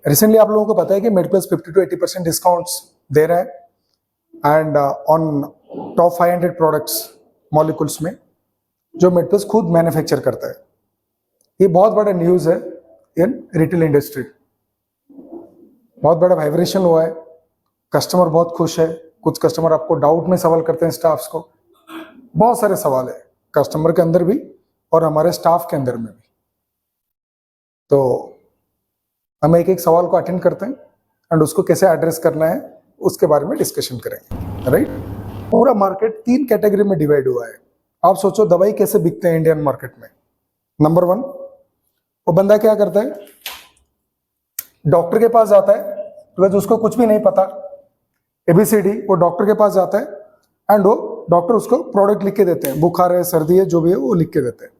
Recently आप लोगों को पता है कि मेडप्लस 50 to 80% डिस्काउंट्स दे रहा है and on top 500 products molecules में जो मेडप्लस खुद मैन्युफैक्चर करता है। ये बहुत बड़ा न्यूज़ है इन रिटेल इंडस्ट्री, बहुत बड़ा वाइब्रेशन हुआ है, कस्टमर बहुत खुश है। कुछ कस्टमर आपको डाउट में सवाल करते हैं, स्टाफ्स को बहुत सारे सवाल है कस्टमर के अंदर भी और हमारे स्टाफ के अंदर में भी। तो हम एक एक सवाल को अटेंड करते हैं एंड उसको कैसे एड्रेस करना है उसके बारे में डिस्कशन करेंगे, राइट। पूरा मार्केट 3 कैटेगरी में डिवाइड हुआ है। आप सोचो दवाई कैसे बिकते हैं इंडियन मार्केट में। नंबर 1, वो बंदा क्या करता है, डॉक्टर के पास जाता है बिकॉज उसको कुछ भी नहीं पता, ABCD, वो डॉक्टर के पास जाता है एंड वो डॉक्टर उसको प्रोडक्ट लिख के देते हैं, बुखार है, सर्दी है, जो भी है वो लिख के देते हैं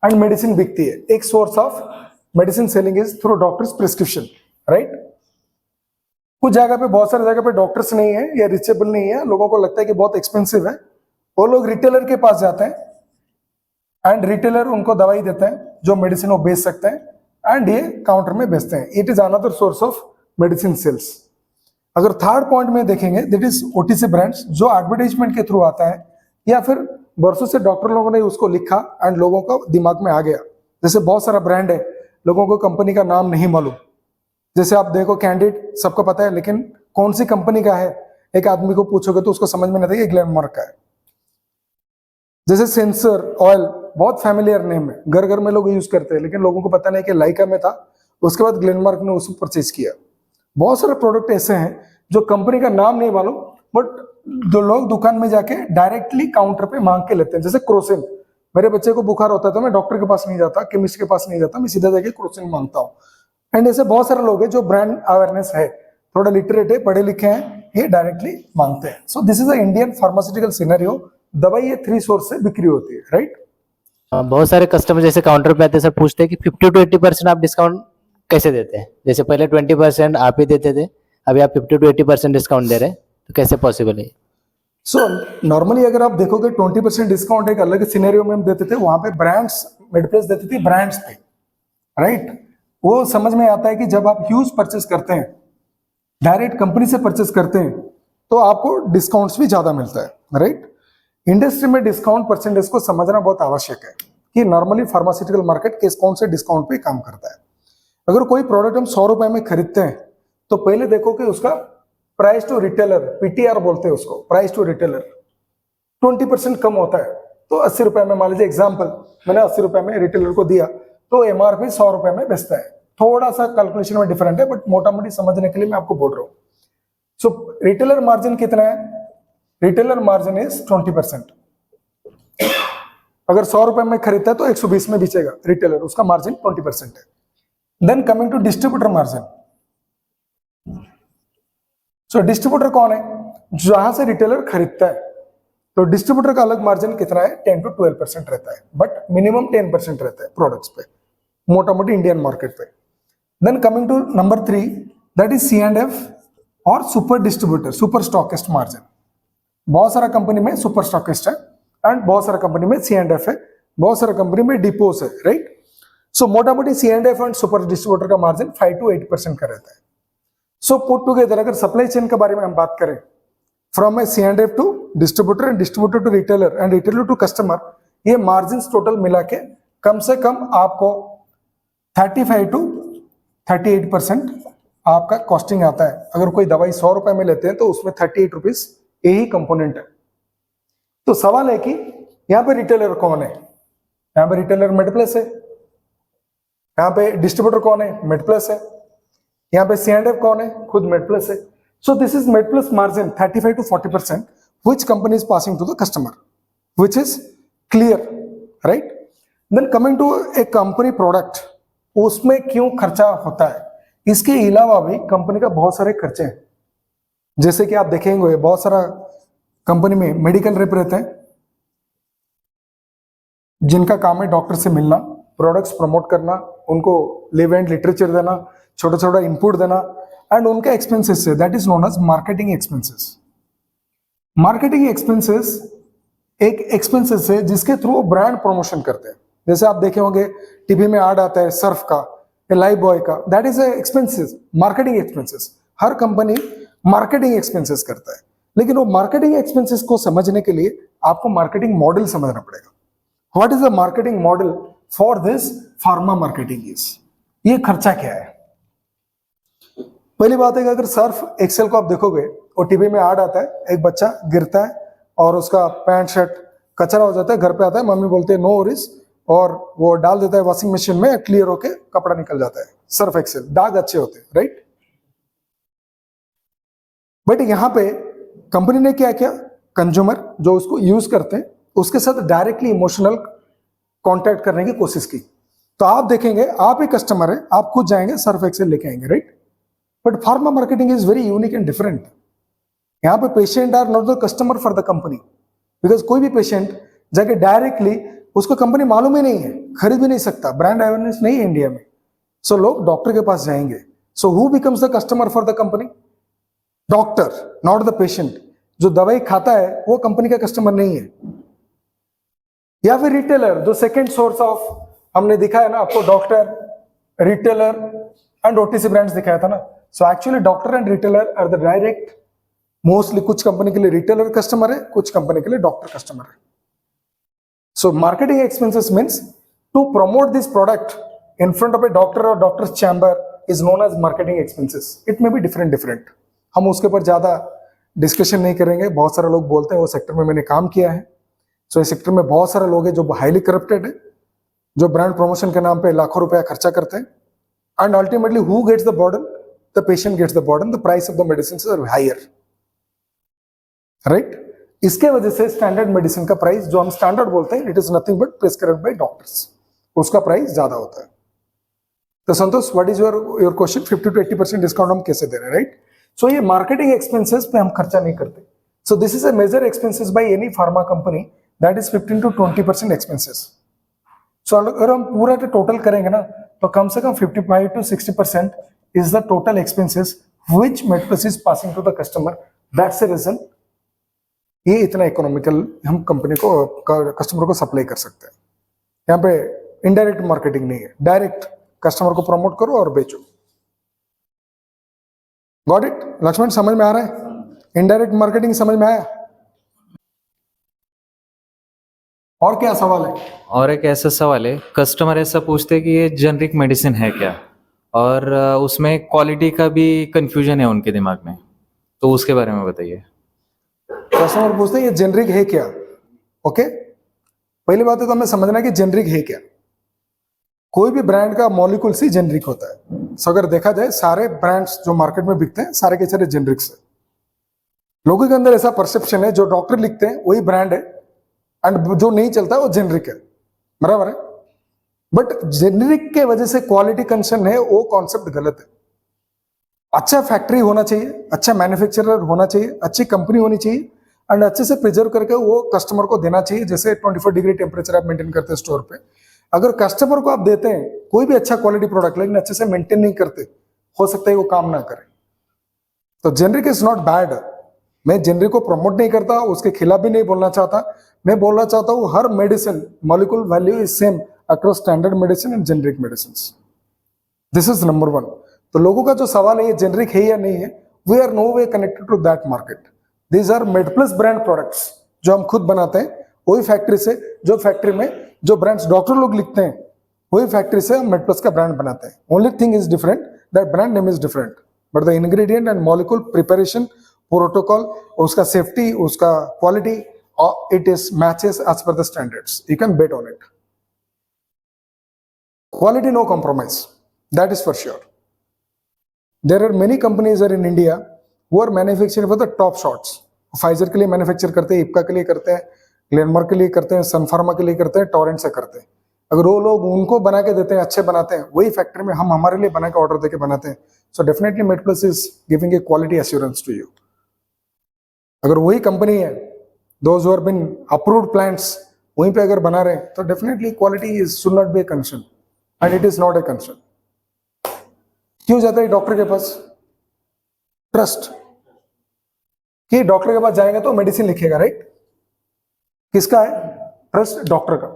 एंड मेडिसिन बिकती है। एक source of medicine selling is through doctors prescription, right. कुछ जगह पे, बहुत सारी जगह पे डॉक्टर्स नहीं है या रिचेबल नहीं है, लोगों को लगता है कि बहुत एक्सपेंसिव है, वो लोग रिटेलर के पास जाते हैं एंड रिटेलर उनको दवाई देता है जो मेडिसिन वो बेच सकते हैं एंड ये काउंटर में बेचते हैं। It is another source of medicine sales. अगर थर्ड पॉइंट में देखेंगे, दैट इज OTC ब्रांड्स, जो एडवर्टाइजमेंट के थ्रू आता है या फिर वर्षों से डॉक्टर लोगों ने उसको लिखा एंड लोगों को दिमाग में आ गया। जैसे बहुत सारा ब्रांड है, लोगों को कंपनी का नाम नहीं मालूम। जैसे आप देखो कैंडिड सबको पता है, लेकिन कौन सी कंपनी का है एक आदमी को पूछोगे तो उसको समझ में नहीं आता कि ग्लैमर का है। जैसे सेंसर ऑयल, बहुत फैमिलियर नेम है, घर घर में लोग यूज करते हैं, लेकिन लोगों को पता नहीं कि लाइका में था, उसके बाद ग्लेनमार्क ने उसको परचेज किया। बहुत सारे प्रोडक्ट ऐसे हैं जो कंपनी का नाम नहीं मालूम, बट जो लोग दुकान में जाके डायरेक्टली काउंटर पे मांग के लेते हैं। जैसे क्रोसिन, मेरे बच्चे को बुखार होता है तो मैं डॉक्टर के पास नहीं जाता, केमिस्ट के पास नहीं जाता, मैं सीधा जाके क्रोसिन मांगता हूँ। एंड ऐसे बहुत सारे लोग हैं जो ब्रांड अवेयरनेस है, थोड़ा लिटरेट है, पढ़े लिखे हैं, ये डायरेक्टली मांगते हैं। सो this is a Indian pharmaceutical scenario. दवाई ये 3 सोर्स से बिक्री होती है, राइट। बहुत सारे कस्टमर जैसे काउंटर पे आते हैं, सर पूछते हैं कि 50 to 80% आप डिस्काउंट कैसे देते हैं? जैसे पहले 20% आप ही देते थे, अभी आप 50 to 80% डिस्काउंट दे रहे हैं, तो कैसे पॉसिबल है? सो नॉर्मली अगर आप देखोगे 20% डिस्काउंट एक अलग सिनेरियो में हम देते थे, वहां पे ब्रांड्स, मेडप्लस देती थी ब्रांड्स पे, राइट। वो समझ में आता है कि जब आप ह्यूज परचेस करते हैं, डायरेक्ट कंपनी से परचेस करते हैं, तो आपको डिस्काउंट्स भी ज्यादा मिलता है, राइट। इंडस्ट्री में डिस्काउंट परसेंटेज को समझना बहुत आवश्यक है कि नॉर्मली फार्मास्यूटिकल मार्केट किस कौन से डिस्काउंट पे काम करता है। अगर कोई प्रोडक्ट हम 100 रुपए में खरीदते हैं तो पहले देखो कि उसका प्राइस टू रिटेलर, PTR बोलते हैं उसको, प्राइस टू रिटेलर 20% कम होता है तो 80 रुपए में, मान लीजिए एग्जाम्पल, मैंने 80 रुपए में रिटेलर को दिया तो MRP 100 रुपए में बेचता है। थोड़ा सा कैलकुलेशन में डिफरेंट है, बट मोटा मोटी समझने के लिए मैं आपको बोल रहा हूँ। सो रिटेलर मार्जिन कितना है? Retailer margin is 20%। अगर 100 रुपए में खरीदता है तो 120 में बेचेगा रिटेलर, उसका मार्जिन 20% है। Then coming to distributor margin. So distributor कौन है? जहां से रिटेलर खरीदता है, तो डिस्ट्रीब्यूटर का अलग मार्जिन कितना है? 10 to 12% रहता है, बट मिनिमम 10% रहता है प्रोडक्ट्स पे, मोटा मोटी इंडियन मार्केट पे। Then coming to number 3, that is C&F और super distributor, super stockist margin. बहुत सारा कंपनी में सुपर स्टॉकिस्ट है एंड बहुत सारा कंपनी में C&F है, बहुत सारा कंपनी में डिपोज है, राइट। सो मोटा मोटी C&F एंड सुपर डिस्ट्रीब्यूटर का मार्जिन 5 to 8% का रहता है। सो पुट टुगेदर अगर सप्लाई चेन के बारे में हम बात करें, from C&F to distributor and distributor to retailer and retailer to customer, ये मार्जिन टोटल मिला के कम से कम आपको 35 to 38% आपका कॉस्टिंग आता है। अगर कोई दवाई 100 रुपए में लेते हैं तो उसमें 38 रुपीज यही कंपोनेंट है। तो सवाल है कि यहाँ पे रिटेलर कौन है? यहाँ पे रिटेलर मेडप्लस है, यहाँ पे डिस्ट्रीब्यूटर कौन है? मेडप्लस है, यहाँ पे C&F कौन है? खुद मेडप्लस है। सो this is MedPlus margin 35 to 40% which company is passing to the customer, which is clear, right? Then coming to a company product, उसमें क्यों खर्चा होता है? इसके अलावा भी कंपनी का बहुत सारे खर्चे हैं। जैसे कि आप देखेंगे बहुत सारा कंपनी में मेडिकल रेप रहते हैं, जिनका काम है डॉक्टर से मिलना, प्रोडक्ट्स प्रमोट करना, उनको लिव एंड लिटरेचर देना, छोटा छोटा इनपुट देना एंड उनका एक्सपेंसेस है, that is known as marketing expenses. Marketing expenses एक एक्सपेंसेस है जिसके थ्रू वो ब्रांड प्रमोशन करते हैं। जैसे आप देखे होंगे टीवी में ऐड आता है सर्फ का, लाइफ बॉय का, that is expenses, marketing expenses. Her company marketing expenses करता है, लेकिन वो मार्केटिंग एक्सपेंसेस को समझने के लिए आपको मार्केटिंग मॉडल समझना पड़ेगा. What is the marketing model for this pharma marketing is, ये खर्चा क्या है. पहली बात है कि अगर सर्फ एक्सेल को आप देखोगे और टीवी में ऐड आता है, एक बच्चा गिरता है और उसका पैंट शर्ट कचरा हो जाता है, घर पे आता है, मम्मी बोलते हैं नो वरीज, और वो डाल देता है वॉशिंग मशीन में, क्लियर होके कपड़ा निकल जाता है. सर्फ एक्सेल, दाग अच्छे होते हैं, राइट. बट यहां पे कंपनी ने क्या किया, कंज्यूमर जो उसको यूज करते हैं उसके साथ डायरेक्टली इमोशनल कांटेक्ट करने की कोशिश की. तो आप देखेंगे, आप एक कस्टमर है, आप खुद जाएंगे सर्फ एक्सेल लेके आएंगे, right. But pharma marketing is very unique and different. यहाँ पे patient are not the customer for the company, because कोई भी पेशेंट जाके डायरेक्टली, उसको कंपनी मालूम ही नहीं है, खरीद भी नहीं सकता, ब्रांड अवेयरनेस नहीं है इंडिया में. सो लोग डॉक्टर के पास जाएंगे. So who becomes the customer for the company? Doctor, not the patient. जो दवाई खाता है वो कंपनी का कस्टमर नहीं है. या फिर रिटेलर, जो सेकेंड सोर्स ऑफ, हमने दिखाया ना आपको, doctor, retailer and OTC brands दिखाया था ना. So actually doctor and retailer are the direct, mostly कुछ कंपनी के लिए रिटेलर कस्टमर है, कुछ कंपनी के लिए डॉक्टर कस्टमर है. So marketing expenses means to promote this product in front of a doctor or doctor's chamber is known as marketing expenses. It may be different. हम उसके ऊपर ज़्यादा डिस्कशन नहीं करेंगे. बहुत सारे लोग बोलते हैं, वो सेक्टर में मैंने काम किया है. सो इस सेक्टर में बहुत सारे लोग हैं जो हाईली करप्टेड है, जो ब्रांड प्रमोशन के नाम पे लाखों रुपया खर्चा करते हैं. And ultimately who gets the burden? The patient gets the burden. The price of the medicine are higher, right. इसके वजह से स्टैंडर्ड मेडिसिन का प्राइस, जो हम स्टैंडर्ड बोलते हैं, it is nothing but prescribed by doctors, उसका प्राइस ज्यादा होता है. तो Santosh, what is your question? 50 to 80% discount हम कैसे दे रहे हैं, राइट. सो ये मार्केटिंग एक्सपेंसेस पे हम खर्चा नहीं करते. So this is a major expenses by any pharma company, that is 15 to 20% expenses. So अगर हम पूरा टोटल करेंगे ना, तो कम से कम 55 to 60% is the total expenses which MedPlus is passing to the customer. That's the reason ये इतना इकोनॉमिकल हम कंपनी को, कस्टमर को सप्लाई कर सकते हैं. यहाँ पे इनडायरेक्ट मार्केटिंग नहीं है, डायरेक्ट कस्टमर को प्रमोट करो और बेचो. गॉट इट लक्ष्मण, समझ में आ रहा है? इनडायरेक्ट मार्केटिंग समझ में आया? और क्या सवाल है? और एक ऐसा सवाल है, कस्टमर ऐसा पूछते हैं कि ये जेनरिक मेडिसिन है क्या, और उसमें क्वालिटी का भी कंफ्यूजन है उनके दिमाग में, तो उसके बारे में बताइए. कस्टमर पूछते हैं ये जेनरिक है क्या. ओके, पहली बात है तो हमें समझना कि जेनरिक है क्या. कोई भी ब्रांड का मॉलिक्यूल्स ही जेनरिक होता है. सो अगर देखा जाए, सारे ब्रांड्स जो मार्केट में बिकते हैं सारे के सारे जेनरिक्स है. लोगों के अंदर ऐसा परसेप्शन है, जो डॉक्टर लिखते हैं वही ब्रांड है, एंड जो नहीं चलता वो जेनरिक है, बराबर है. बट जेनरिक के वजह से क्वालिटी कंसर्न है, वो कॉन्सेप्ट गलत है. अच्छा फैक्ट्री होना चाहिए, अच्छा मैन्युफैक्चरर होना चाहिए, अच्छी कंपनी होनी चाहिए, एंड अच्छे से प्रिजर्व करके वो कस्टमर को देना चाहिए. जैसे 24 डिग्री टेम्परेचर आप मेंटेन करते हैं स्टोर पे, अगर कस्टमर को आप देते हैं कोई भी अच्छा क्वालिटी प्रोडक्ट, लेकिन अच्छे से मेंटेन नहीं करते, हो सकता है वो काम ना करे. तो जेनरिक इज नॉट बैड. मैं जेनरिक को प्रमोट नहीं करता, उसके खिलाफ भी नहीं बोलना चाहता. मैं बोलना चाहता हूँ हर medicine molecule value is same across standard medicine and generic medicine. This is number 1. तो लोगों का जो सवाल है ये जेनरिक है या नहीं है, we are no way connected to that market. These are MedPlus brand products जो हम खुद बनाते हैं, वही फैक्ट्री से, जो फैक्ट्री में जो ब्रांड्स डॉक्टर लोग लिखते हैं वही फैक्ट्री से हम मेडप्लस का ब्रांड बनाते हैं. Only thing is different, that brand name is different, but the ingredient and molecule preparation, protocol, उसका सेफ्टी, उसका quality, it is matches as per the standards. You can bet on it. Quality no compromise, that is for sure. There are many companies are in India who are manufacturing for the top shots. Pfizer के लिए manufacture करते हैं, इप्का के लिए करते हैं, Glenmark के लिए करते हैं, सन फार्मा के लिए करते हैं, टोरेंट से करते हैं. अगर वो लोग उनको बना के देते हैं, अच्छे बनाते हैं, वही फैक्ट्री में हम हमारे लिए बना के ऑर्डर देके बनाते हैं. So definitely MedPlus is giving a quality assurance to you. अगर वही कंपनी है, those who are been approved plants, वहीं पे अगर बना रहे हैं, तो definitely quality is should not be a concern, and it is not a concern. क्यों जाता है डॉक्टर के पास? ट्रस्ट, कि डॉक्टर के पास जाएंगे तो मेडिसिन लिखेगा, राइट. किसका है ट्रस्ट? डॉक्टर का.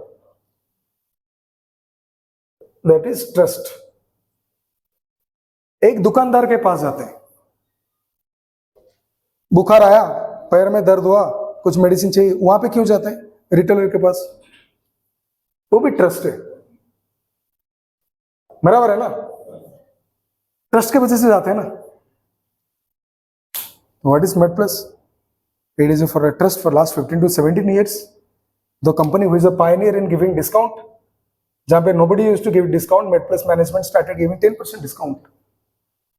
That is trust. एक दुकानदार के पास जाते हैं, बुखार आया, पैर में दर्द हुआ, कुछ मेडिसिन चाहिए, वहां पे क्यों जाते हैं? रिटेलर के पास। वो भी ट्रस्ट है, बराबर है ना? ट्रस्ट के वजह से जाते हैं ना। What is MedPlus? It is for a trust for last 15 to 17 years. The company who is a pioneer in giving discount. जहाँ पे nobody used to give discount, MedPlus management started giving 10% discount.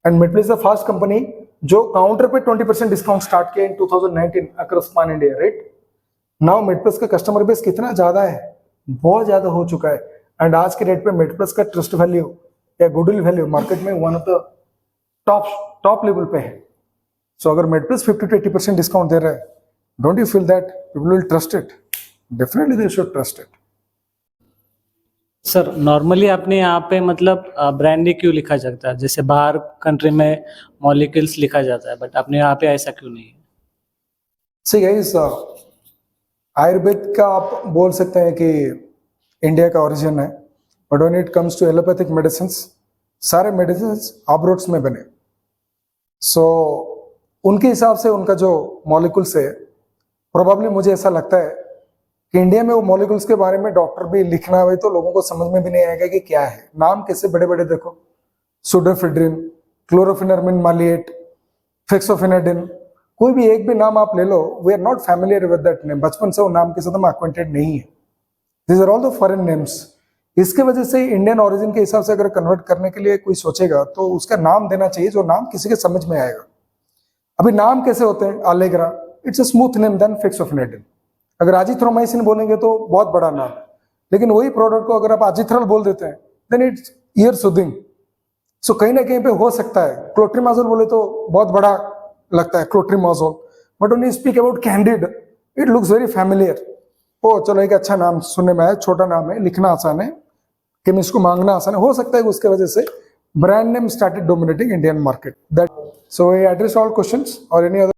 And MedPlus is the first company जो counter पे 20% discount start किया in 2019 across pan India, right? Now MedPlus का customer base कितना ज्यादा है, बहुत ज्यादा हो चुका है। एंड आज के डेट पे MedPlus का ट्रस्ट वैल्यू या गुडविल वैल्यू मार्केट में one of the top level पे है। सो अगर MedPlus 50 to 80% डिस्काउंट दे रहा है, don't you feel that people will trust it? Definitely they should trust it. Sir normally आपने यहाँ पे मतलब ब्रांड ने क्यों लिखा जाता है? जैसे बाहर कंट्री में मॉलिक्यूल्स लिखा जाता है, बट आपने यहाँ पे ऐसा क्यों नहीं है? सी गाइस, आयुर्वेद का आप बोल सकते हैं कि इंडिया का ओरिजिन है, but when it comes to allopathic medicine, सारे मेडिसिन अब्रोड्स में बने। सो उनके हिसाब से उनका जो मॉलिक्यूल्स है, प्रोबेबली मुझे ऐसा लगता है कि इंडिया में वो मॉलिक्यूल्स के बारे में डॉक्टर भी लिखना है तो लोगों को समझ में भी नहीं आएगा कि क्या है। नाम कैसे बड़े बड़े देखो, सुडोफिड्रिन, क्लोरोफिनर्मिन मालिएट, फेक्सोफिनाडिन, कोई भी एक भी नाम आप ले लो, we are not familiar with that name. बचपन से वो नाम के साथ हम अक्वेंटेड नहीं है। This are all the foreign names. इसके वजह से इंडियन ओरिजिन के हिसाब से अगर कन्वर्ट करने के लिए कोई सोचेगा तो उसका नाम देना चाहिए जो नाम किसी के समझ में आएगा। अभी नाम कैसे होते हैं? Allegra, it's a smooth name then fexofenadine. अगर अजिथ्रोमाइसिन बोलेंगे तो बहुत बड़ा नाम है, लेकिन वही प्रोडक्ट को अगर आप अजिथ्रल बोल देते हैं देन इट्स ईयर सूदिंग। सो कहीं ना कहीं पे हो सकता है क्लोट्रिमाजोल बोले तो बहुत बड़ा लगता है clotrimazole, but when you speak about Candid it looks very familiar. ओ चलो एक अच्छा नाम सुनने में आया, छोटा नाम है, लिखना आसान है, केमिस्ट को मांगना आसान है। हो सकता है उसके वजह से brand name started dominating Indian market. That so I address all questions और एनी अदर